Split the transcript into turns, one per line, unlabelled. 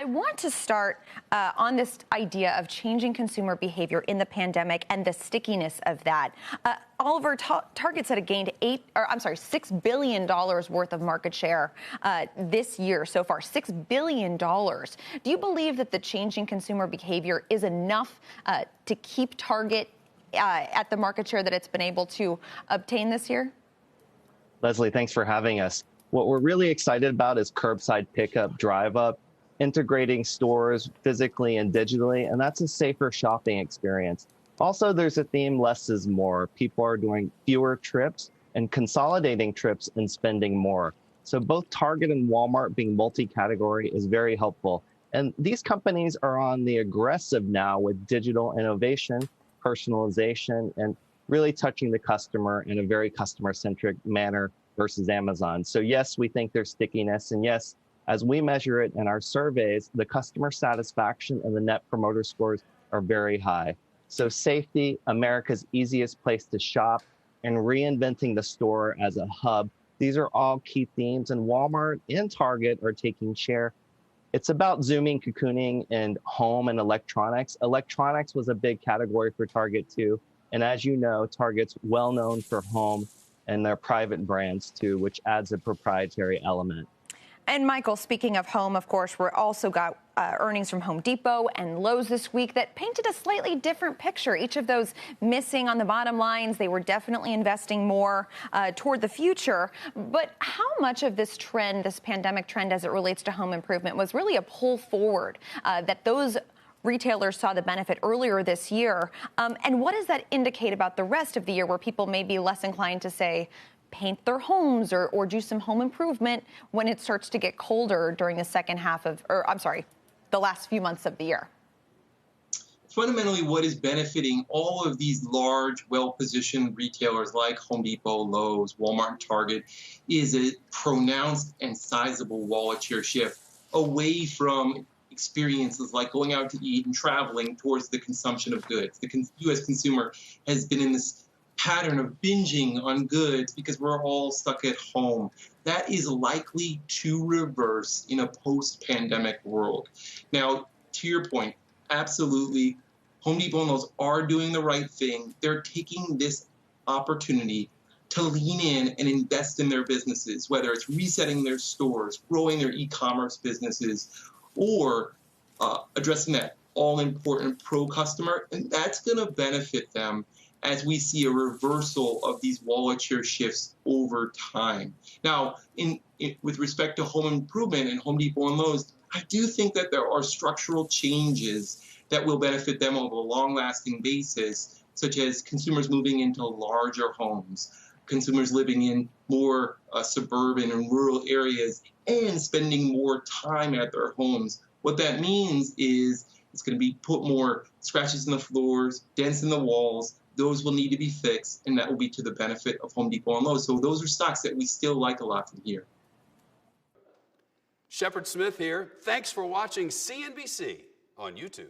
I want to start on this idea of changing consumer behavior in the pandemic and the stickiness of that. Oliver, Target's had gained $6 billion worth of market share this year so far. $6 billion. Do you believe that the changing consumer behavior is enough to keep Target at the market share that it's been able to obtain this year?
Leslie, thanks for having us. What we're really excited about is curbside pickup, drive up, integrating stores physically and digitally, and that's a safer shopping experience. Also, there's a theme, less is more. People are doing fewer trips and consolidating trips and spending more. So both Target and Walmart being multi-category is very helpful. And these companies are on the aggressive now with digital innovation, personalization, and really touching the customer in a very customer-centric manner versus Amazon. So yes, we think there's stickiness. And yes, as we measure it in our surveys, the customer satisfaction and the net promoter scores are very high. So safety, America's easiest place to shop, and reinventing the store as a hub. These are all key themes, and Walmart and Target are taking share. It's about zooming, cocooning, and home and electronics. Electronics was a big category for Target too. And as you know, Target's well known for home and their private brands too, which adds a proprietary element.
And Michael, speaking of home, of course, we're also got earnings from Home Depot and Lowe's this week that painted a slightly different picture. Each of those missing on the bottom lines. They were definitely investing more toward the future. But how much of this trend, this pandemic trend as it relates to home improvement, was really a pull forward that those retailers saw the benefit earlier this year? And what does that indicate about the rest of the year where people may be less inclined to, say, paint their homes or do some home improvement when it starts to get colder during the second half of, the last few months of the year?
Fundamentally, what is benefiting all of these large, well-positioned retailers like Home Depot, Lowe's, Walmart, and Target is a pronounced and sizable wallet share shift away from experiences like going out to eat and traveling towards the consumption of goods. The U.S. consumer has been in this pattern of binging on goods because we're all stuck at home. That is likely to reverse in a post-pandemic world. Now, to your point, absolutely, Home Depot and Lowe's are doing the right thing. They're taking this opportunity to lean in and invest in their businesses, whether it's resetting their stores, growing their e-commerce businesses, or addressing that all-important pro customer, and that's going to benefit them as we see a reversal of these wallet share shifts over time. Now, with respect to home improvement and Home Depot and Lowe's, I do think that there are structural changes that will benefit them on a long-lasting basis, such as consumers moving into larger homes, consumers living in more suburban and rural areas, and spending more time at their homes. What that means is it's going to be put more scratches in the floors, dents in the walls. Those will need to be fixed, and that will be to the benefit of Home Depot and Lowe's. So those are stocks that we still like a lot from here.
Shepard Smith here. Thanks for watching CNBC on YouTube.